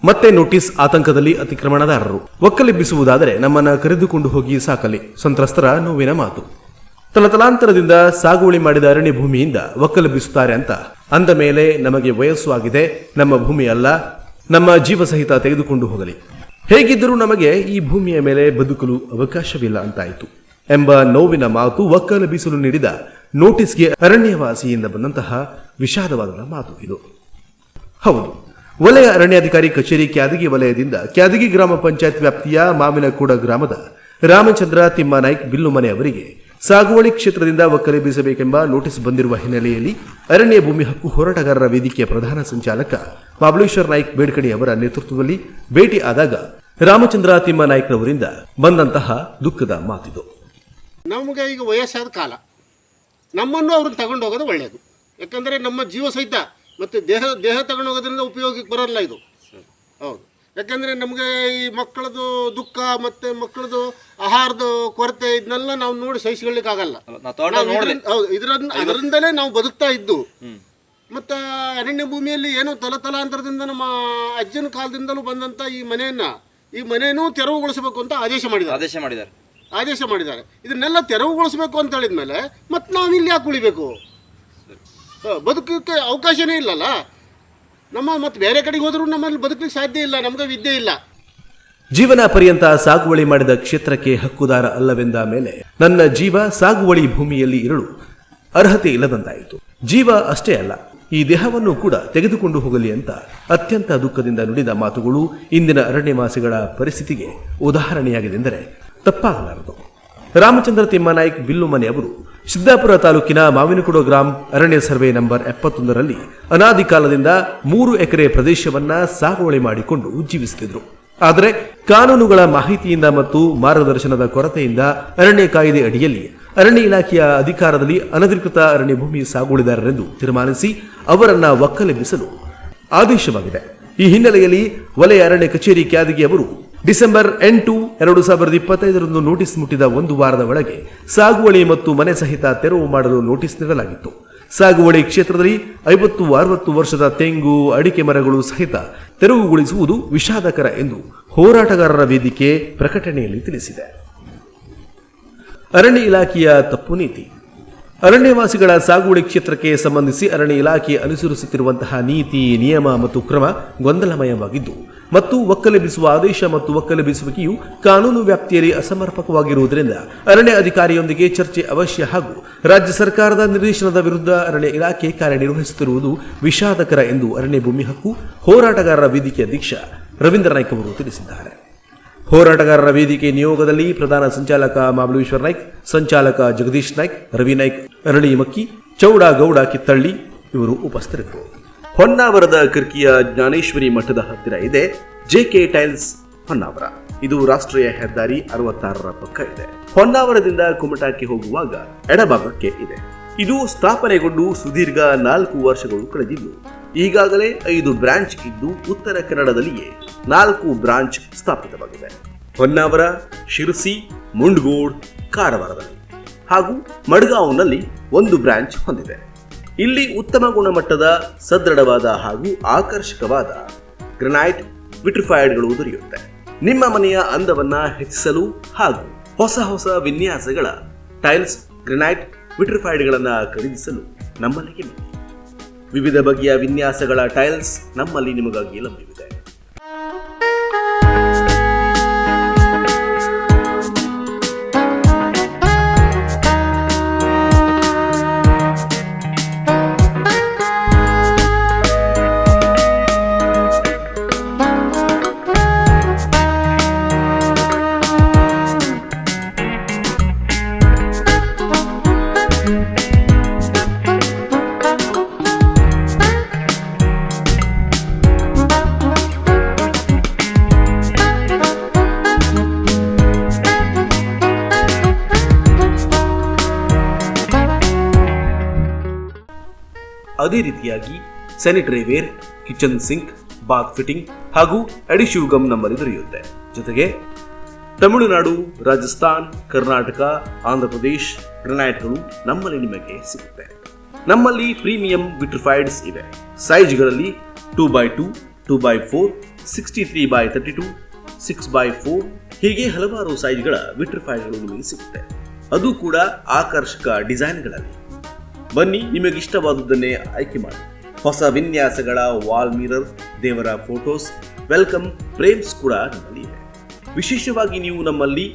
ಮತ್ತೆ ನೋಟಿಸ್ ಆತಂಕದಲ್ಲಿ ಅತಿಕ್ರಮಣದಾರರು ಒಕ್ಕಲೆಬ್ಬಿಸುವುದಾದರೆ ನಮ್ಮನ್ನ ಕರೆದುಕೊಂಡು ಹೋಗಿ ಸಾಕಲಿ ಸಂತ್ರಸ್ತರ ನೋವಿನ ಮಾತು. ತಲತಲಾಂತರದಿಂದ ಸಾಗುವಳಿ ಮಾಡಿದ ಅರಣ್ಯ ಭೂಮಿಯಿಂದ ಒಕ್ಕಲೆಬ್ಬಿಸುತ್ತಾರೆ ಅಂತ ಅಂದ ಮೇಲೆ ನಮಗೆ ವಯಸ್ಸು ಆಗಿದೆ, ನಮ್ಮ ಭೂಮಿ ಅಲ್ಲ, ನಮ್ಮ ಜೀವ ಸಹಿತ ತೆಗೆದುಕೊಂಡು ಹೋಗಲಿ, ಹೇಗಿದ್ದರೂ ನಮಗೆ ಈ ಭೂಮಿಯ ಮೇಲೆ ಬದುಕಲು ಅವಕಾಶವಿಲ್ಲ ಅಂತಾಯಿತು ಎಂಬ ನೋವಿನ ಮಾತು ಒಕ್ಕಲೆಬ್ಬಿಸಲು ನೀಡಿದ ನೋಟಿಸ್ಗೆ ಅರಣ್ಯವಾಸಿಯಿಂದ ಬಂದಂತಹ ವಿಷಾದವಾದ ಮಾತು ಇದು. ಹೌದು, ವಲಯ ಅರಣ್ಯಾಧಿಕಾರಿ ಕಚೇರಿ ಕ್ಯಾದಗಿ ವಲಯದಿಂದ ಕ್ಯಾದಗಿ ಗ್ರಾಮ ಪಂಚಾಯತ್ ವ್ಯಾಪ್ತಿಯ ಮಾವಿನಕೂಡ ಗ್ರಾಮದ ರಾಮಚಂದ್ರ ತಿಮ್ಮನಾಯ್ಕ್ ಬಿಲ್ಲುಮನೆ ಅವರಿಗೆ ಸಾಗುವಳಿ ಕ್ಷೇತ್ರದಿಂದ ಒಕ್ಕಲೆಬ್ಬಿಸಬೇಕೆಂಬ ನೋಟಿಸ್ ಬಂದಿರುವ ಹಿನ್ನೆಲೆಯಲ್ಲಿ ಅರಣ್ಯ ಭೂಮಿ ಹಕ್ಕು ಹೋರಾಟಗಾರರ ವೇದಿಕೆಯ ಪ್ರಧಾನ ಸಂಚಾಲಕ ಮಹಾಬಲೇಶ್ವರ ನಾಯ್ಕ್ ಬೇಡ್ಕಣಿ ಅವರ ನೇತೃತ್ವದಲ್ಲಿ ಭೇಟಿ ಆದಾಗ ರಾಮಚಂದ್ರ ತಿಮ್ಮನಾಯ್ಕ್ರವರಿಂದ ಬಂದಂತಹ ದುಃಖದ ಮಾತಿದು. ನಮಗೆ ಈಗ ವಯಸ್ಸಾದ ಕಾಲ, ನಮ್ಮನ್ನು ಅವ್ರನ್ನ ತಗೊಂಡು ಹೋಗೋದು ಒಳ್ಳೆಯದು. ಯಾಕಂದರೆ ನಮ್ಮ ಜೀವ ಸಹಿತ ಮತ್ತು ದೇಹ ತಗೊಂಡು ಹೋಗೋದ್ರಿಂದ ಉಪಯೋಗಕ್ಕೆ ಬರೋಲ್ಲ ಇದು. ಹೌದು, ಯಾಕಂದರೆ ನಮಗೆ ಈ ಮಕ್ಕಳದು ದುಃಖ ಮತ್ತು ಮಕ್ಕಳದು ಆಹಾರದ ಕೊರತೆ ಇದನ್ನೆಲ್ಲ ನಾವು ನೋಡಿ ಸಹಿಸಿಕೊಳ್ಳಿಕ್ಕಾಗಲ್ಲ. ಹೌದು, ಅದರಿಂದಲೇ ನಾವು ಬದುಕ್ತಾ ಇದ್ದು. ಮತ್ತು ಅರಣ್ಯ ಭೂಮಿಯಲ್ಲಿ ಏನೋ ತಲಾಂತರದಿಂದ ನಮ್ಮ ಅಜ್ಜನ ಕಾಲದಿಂದಲೂ ಬಂದಂಥ ಈ ಮನೆಯನ್ನು ತೆರವುಗೊಳಿಸಬೇಕು ಅಂತ ಆದೇಶ ಮಾಡಿದ್ದಾರೆ. ಇದನ್ನೆಲ್ಲ ತೆರವುಗೊಳಿಸಬೇಕು ಅಂತ ಹೇಳಿದ್ಮೇಲೆ ಮತ್ತೆ ನಾವು ಇಲ್ಲಿ ಯಾಕೆ ಉಳಿಬೇಕು? ಬದುಕಕ್ಕೆ ಅವಕಾಶನೇ ಇಲ್ಲಲ್ಲ. ಮತ್ತೆ ಬೇರೆ ಕಡೆಗೆ ಹೋದರೂ ನಮ್ಮಲ್ಲಿ ಬದುಕಲಿಕ್ಕೆ ಸಾಧ್ಯ ಇಲ್ಲ, ನಮಗೆ ವಿದ್ಯೆ ಇಲ್ಲ. ಜೀವನ ಪರ್ಯಂತ ಸಾಗುವಳಿ ಮಾಡಿದ ಕ್ಷೇತ್ರಕ್ಕೆ ಹಕ್ಕುದಾರ ಅಲ್ಲವೆಂದ ಮೇಲೆ ನನ್ನ ಜೀವ ಸಾಗುವಳಿ ಭೂಮಿಯಲ್ಲಿ ಇರಲು ಅರ್ಹತೆ ಇಲ್ಲದಂತಾಯಿತು. ಜೀವ ಅಷ್ಟೇ ಅಲ್ಲ, ಈ ದೇಹವನ್ನು ಕೂಡ ತೆಗೆದುಕೊಂಡು ಹೋಗಲಿ ಅಂತ ಅತ್ಯಂತ ದುಃಖದಿಂದ ನುಡಿದ ಮಾತುಗಳು ಇಂದಿನ ಅರಣ್ಯವಾಸಿಗಳ ಪರಿಸ್ಥಿತಿಗೆ ಉದಾಹರಣೆಯಾಗಿದೆಂದರೆ ತಪ್ಪಾಗಲಾರದು. ರಾಮಚಂದ್ರ ತಿಮ್ಮನಾಯ್ಕ್ ಬಿಲ್ಲುಮನೆ ಅವರು ಸಿದ್ದಾಪುರ ತಾಲೂಕಿನ ಮಾವಿನಕೂಡ ಗ್ರಾಮ ಅರಣ್ಯ ಸರ್ವೆ ನಂಬರ್ 71ರಲ್ಲಿ ಅನಾದಿ ಕಾಲದಿಂದ 3 ಎಕರೆ ಪ್ರದೇಶವನ್ನ ಸಾಗುವಳಿ ಮಾಡಿಕೊಂಡು ಜೀವಿಸುತ್ತಿದ್ರು. ಆದರೆ ಕಾನೂನುಗಳ ಮಾಹಿತಿಯಿಂದ ಮತ್ತು ಮಾರ್ಗದರ್ಶನದ ಕೊರತೆಯಿಂದ ಅರಣ್ಯ ಕಾಯ್ದೆ ಅಡಿಯಲ್ಲಿ ಅರಣ್ಯ ಇಲಾಖೆಯ ಅಧಿಕಾರದಲ್ಲಿ ಅನಧಿಕೃತ ಅರಣ್ಯ ಭೂಮಿ ಸಾಗುವಳಿದಾರರೆಂದು ತೀರ್ಮಾನಿಸಿ ಅವರನ್ನ ಒಕ್ಕಲೆಬ್ಬಿಸಲು ಆದೇಶವಾಗಿದೆ. ಈ ಹಿನ್ನೆಲೆಯಲ್ಲಿ ವಲಯ ಅರಣ್ಯ ಕಚೇರಿ ಕ್ಯಾದಗಿ ಅವರು ಡಿಸೆಂಬರ್ 8, 2025ರಂದು ನೋಟಿಸ್ ಮುಟ್ಟಿದ 1 ವಾರದ ಒಳಗೆ ಸಾಗುವಳಿ ಮತ್ತು ಮನೆ ಸಹಿತ ತೆರವು ಮಾಡಲು ನೋಟಿಸ್ ನೀಡಲಾಗಿತ್ತು. ಸಾಗುವಳಿ ಕ್ಷೇತ್ರದಲ್ಲಿ 50-60 ವರ್ಷದ ತೆಂಗು, ಅಡಿಕೆ ಮರಗಳು ಸಹಿತ ತೆರವುಗೊಳಿಸುವುದು ವಿಷಾದಕರ ಎಂದು ಹೋರಾಟಗಾರರ ವೇದಿಕೆ ಪ್ರಕಟಣೆಯಲ್ಲಿ ತಿಳಿಸಿದೆ. ಅರಣ್ಯ ಇಲಾಖೆಯ ತಪ್ಪು ನೀತಿ. ಅರಣ್ಯವಾಸಿಗಳ ಸಾಗುವಳಿ ಕ್ಷೇತ್ರಕ್ಕೆ ಸಂಬಂಧಿಸಿ ಅರಣ್ಯ ಇಲಾಖೆ ಅನುಸರಿಸುತ್ತಿರುವಂತಹ ನೀತಿ, ನಿಯಮ ಮತ್ತು ಕ್ರಮ ಗೊಂದಲಮಯವಾಗಿದ್ದು ಮತ್ತು ಒಕ್ಕಲೆಬ್ಬಿಸುವ ಆದೇಶ ಮತ್ತು ಒಕ್ಕಲೆಬ್ಬಿಸುವಿಕೆಯು ಕಾನೂನು ವ್ಯಾಪ್ತಿಯಲ್ಲಿ ಅಸಮರ್ಪಕವಾಗಿರುವುದರಿಂದ ಅರಣ್ಯ ಅಧಿಕಾರಿಯೊಂದಿಗೆ ಚರ್ಚೆ ಅವಶ್ಯ ಹಾಗೂ ರಾಜ್ಯ ಸರ್ಕಾರದ ನಿರ್ದೇಶನದ ವಿರುದ್ಧ ಅರಣ್ಯ ಇಲಾಖೆ ಕಾರ್ಯನಿರ್ವಹಿಸುತ್ತಿರುವುದು ವಿಷಾದಕರ ಎಂದು ಅರಣ್ಯ ಭೂಮಿ ಹಕ್ಕು ಹೋರಾಟಗಾರರ ವೇದಿಕೆ ಅಧ್ಯಕ್ಷ ರವೀಂದ್ರ ನಾಯ್ಕ್ ಅವರು ತಿಳಿಸಿದ್ದಾರೆ. ಹೋರಾಟಗಾರರ ವೇದಿಕೆ ನಿಯೋಗದಲ್ಲಿ ಪ್ರಧಾನ ಸಂಚಾಲಕ ಮಹಾಬಲೇಶ್ವರ ನಾಯ್ಕ್, ಸಂಚಾಲಕ ಜಗದೀಶ್ ನಾಯ್ಕ್, ರವಿ ನಾಯ್ಕ್, ಅರಳಿ ಮಕ್ಕಿ, ಚೌಡ ಗೌಡ ಕಿತ್ತಳ್ಳಿ ಇವರು ಉಪಸ್ಥಿತರಿದ್ದರು. ಹೊನ್ನಾವರದ ಕರ್ಕಿಯ ಜ್ಞಾನೇಶ್ವರಿ ಮಠದ ಹತ್ತಿರ ಇದೆ ಜೆಕೆ ಟೈಲ್ಸ್ ಹೊನ್ನಾವರ. ಇದು ರಾಷ್ಟ್ರೀಯ ಹೆದ್ದಾರಿ 66ರ ಪಕ್ಕ ಇದೆ. ಹೊನ್ನಾವರದಿಂದ ಕುಮಟಾಕ್ಕೆ ಹೋಗುವಾಗ ಎಡಭಾಗಕ್ಕೆ ಇದೆ. ಇದು ಸ್ಥಾಪನೆಗೊಂಡು ಸುದೀರ್ಘ 4 ವರ್ಷಗಳು ಕಳೆದಿದ್ದು ಈಗಾಗಲೇ 5 ಬ್ರಾಂಚ್ ಇದ್ದು ಉತ್ತರ ಕನ್ನಡದಲ್ಲಿಯೇ 4 ಬ್ರಾಂಚ್ ಸ್ಥಾಪಿತವಾಗಿದೆ. ಹೊನ್ನಾವರ, ಶಿರಸಿ, ಮುಂಡಗೋಡ್, ಕಾರವಾರದಲ್ಲಿ ಹಾಗೂ ಮಡ್ಗಾಂವ್ನಲ್ಲಿ 1 ಬ್ರಾಂಚ್ ಹೊಂದಿದೆ. ಇಲ್ಲಿ ಉತ್ತಮ ಗುಣಮಟ್ಟದ ಸದೃಢವಾದ ಹಾಗೂ ಆಕರ್ಷಕವಾದ ಗ್ರನೈಟ್ ವಿಟ್ರಿಫೈಡ್ಗಳು ದೊರೆಯುತ್ತೆ. ನಿಮ್ಮ ಮನೆಯ ಅಂದವನ್ನ ಹೆಚ್ಚಿಸಲು ಹಾಗೂ ಹೊಸ ವಿನ್ಯಾಸಗಳ ಟೈಲ್ಸ್, ಗ್ರನೈಟ್ ವಿಟ್ರಿಫೈಡ್ಗಳನ್ನು ಖರೀದಿಸಲು ನಮ್ಮಲ್ಲಿಗೆ ಬನ್ನಿ. ವಿವಿಧ ಬಗೆಯ ವಿನ್ಯಾಸಗಳ ಟೈಲ್ಸ್ ನಮ್ಮಲ್ಲಿ ನಿಮಗಾಗಿ ಲಭ್ಯವಿದೆ. ಅದೇ ರೀತಿಯಾಗಿ sanitary ware, kitchen sink, bath fitting ಹಾಗೂ ಅಡಿಷಿವ್ ಗಮ್ ನಮ್ಮಲ್ಲಿ ದೊರೆಯುತ್ತೆ. ಜೊತೆಗೆ ತಮಿಳುನಾಡು, ರಾಜಸ್ಥಾನ್, ಕರ್ನಾಟಕ, ಆಂಧ್ರಪ್ರದೇಶ್ ಗ್ರನೈಟ್ಗಳು ನಮ್ಮಲ್ಲಿ ನಿಮಗೆ ಸಿಗುತ್ತೆ. ನಮ್ಮಲ್ಲಿ ಪ್ರೀಮಿಯಂ ವಿಟ್ರಿಫೈಡ್ಸ್ ಇವೆ. ಸೈಜ್ಗಳಲ್ಲಿ 2x2, 2x4, 63x32, 6x4 ಹೀಗೆ ಹಲವಾರು ಸೈಜ್ಗಳ ವಿಟ್ರಿಫೈಡ್ಗಳು ನಿಮಗೆ ಸಿಗುತ್ತೆ. ಅದು ಕೂಡ ಆಕರ್ಷಕ ಡಿಸೈನ್ಗಳಲ್ಲಿ. ಬನ್ನಿ, ನಿಮಗಿಷ್ಟವಾದುದನ್ನೇ ಆಯ್ಕೆ ಮಾಡಿ. ಹೊಸ ವಿನ್ಯಾಸಗಳ ವಾಲ್ ಮಿರರ್, ದೇವರ ಫೋಟೋಸ್, ವೆಲ್ಕಮ್ ಫ್ರೇಮ್ಸ್ ಕೂಡ ನಮ್ಮಲ್ಲಿ ಇದೆ. ವಿಶೇಷವಾಗಿ ನೀವು ನಮ್ಮಲ್ಲಿ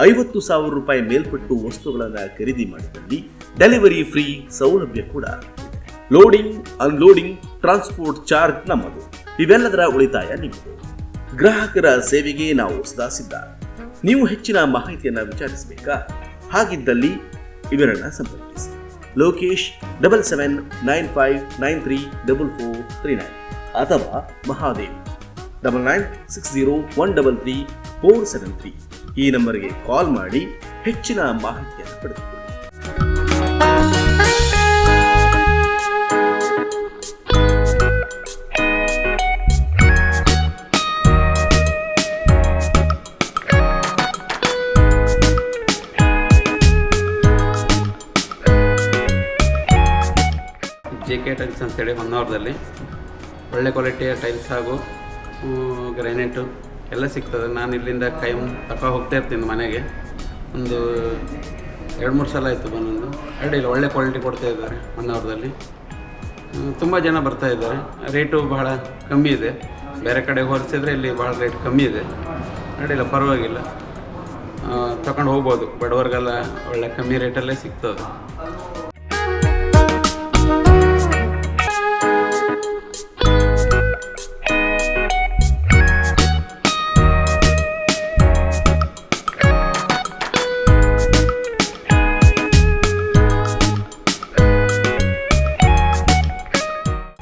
50,000 ರೂಪಾಯಿ ಮೇಲ್ಪಟ್ಟು ವಸ್ತುಗಳನ್ನು ಖರೀದಿ ಮಾಡಿದಲ್ಲಿ ಡೆಲಿವರಿ ಫ್ರೀ ಸೌಲಭ್ಯ ಕೂಡ ಇದೆ. ಲೋಡಿಂಗ್, ಅನ್ಲೋಡಿಂಗ್, ಟ್ರಾನ್ಸ್ಪೋರ್ಟ್ ಚಾರ್ಜ್ ನಮ್ಮದು. ಇವೆಲ್ಲದರ ಉಳಿತಾಯ ನಿಮ್ಮದು. ಗ್ರಾಹಕರ ಸೇವೆಗೆ ನಾವು ಸದಾ ಸಿದ್ಧ. ನೀವು ಹೆಚ್ಚಿನ ಮಾಹಿತಿಯನ್ನು ವಿಚಾರಿಸಬೇಕಾ? ಹಾಗಿದ್ದಲ್ಲಿ ಇವರನ್ನ ಸಂಪರ್ಕಿಸಿ. ಲೋಕೇಶ್ 7795934439 ಅಥವಾ ಮಹಾದೇವ್ 9960133473 ಈ ನಂಬರ್ಗೆ ಕಾಲ್ ಮಾಡಿ ಹೆಚ್ಚಿನ ಮಾಹಿತಿಯನ್ನು ಪಡೆದುಕೊಳ್ಳಿ. JK ಟೈಲ್ಸ್ ಅಂತೇಳಿ ಹೊನ್ನಾವರದಲ್ಲಿ ಒಳ್ಳೆ ಕ್ವಾಲಿಟಿಯ ಟೈಲ್ಸ್ ಹಾಗೂ ಗ್ರಾನೈಟು ಎಲ್ಲ ಸಿಗ್ತದೆ. ನಾನು ಇಲ್ಲಿಂದ ತಗೊಂಡು ಹೋಗ್ತಾ ಇರ್ತೀನಿ ಮನೆಗೆ. ಒಂದು 2-3 ಸಲ ಆಯಿತು ಬಂದೊಂದು. ಅಡ್ಡಿಲ್ಲ, ಒಳ್ಳೆ ಕ್ವಾಲಿಟಿ ಕೊಡ್ತಾ ಇದ್ದಾರೆ ಹೊನ್ನಾವರದಲ್ಲಿ. ತುಂಬ ಜನ ಬರ್ತಾ ಇದ್ದಾರೆ. ರೇಟು ಬಹಳ ಕಮ್ಮಿ ಇದೆ. ಬೇರೆ ಕಡೆ ಹೋಲಿಸಿದ್ರೆ ಇಲ್ಲಿ ಭಾಳ ರೇಟ್ ಕಮ್ಮಿ ಇದೆ. ಅಡ್ಡಿಲ್ಲ, ಪರವಾಗಿಲ್ಲ, ತಗೊಂಡು ಹೋಗ್ಬೋದು. ಬಡವರಿಗೆಲ್ಲ ಒಳ್ಳೆ ಕಮ್ಮಿ ರೇಟಲ್ಲೇ ಸಿಗ್ತದೆ.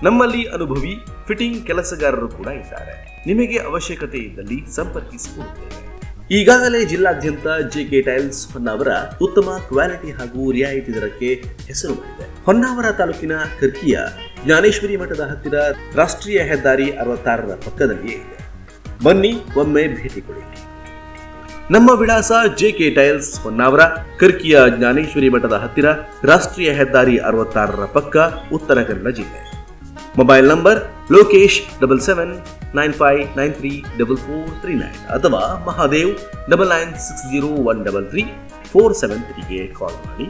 ನಮ್ಮಲ್ಲಿ ಅನುಭವಿ ಫಿಟ್ಟಿಂಗ್ ಕೆಲಸಗಾರರು ಕೂಡ ಇದ್ದಾರೆ. ನಿಮಗೆ ಅವಶ್ಯಕತೆ ಇದ್ದಲ್ಲಿ ಸಂಪರ್ಕಿಸಿಕೊಳ್ಳುತ್ತೇವೆ. ಈಗಾಗಲೇ ಜಿಲ್ಲಾದ್ಯಂತ JK ಟೈಲ್ಸ್ ಹೊನ್ನಾವರ ಉತ್ತಮ ಕ್ವಾಲಿಟಿ ಹಾಗೂ ರಿಯಾಯಿತಿ ದರಕ್ಕೆ ಹೆಸರು ಮಾಡಿದೆ. ಹೊನ್ನಾವರ ತಾಲೂಕಿನ ಕರ್ಕಿಯ ಜ್ಞಾನೇಶ್ವರಿ ಮಠದ ಹತ್ತಿರ ರಾಷ್ಟ್ರೀಯ ಹೆದ್ದಾರಿ 66ರ ಪಕ್ಕದಲ್ಲಿಯೇ ಇದೆ. ಬನ್ನಿ, ಒಮ್ಮೆ ಭೇಟಿ ಕೊಡಿ. ನಮ್ಮ ವಿಳಾಸ JK ಟೈಲ್ಸ್ ಹೊನ್ನಾವರ, ಕರ್ಕಿಯ ಜ್ಞಾನೇಶ್ವರಿ ಮಠದ ಹತ್ತಿರ, ರಾಷ್ಟ್ರೀಯ ಹೆದ್ದಾರಿ 66ರ ಪಕ್ಕ, ಉತ್ತರ ಕನ್ನಡ ಜಿಲ್ಲೆ. ಮೊಬೈಲ್ ನಂಬರ್ ಲೋಕೇಶ್ 7795934439 ಅಥವಾ ಮಹಾದೇವ್ 9960133473ಗೆ ಕಾಲ್ ಮಾಡಿ.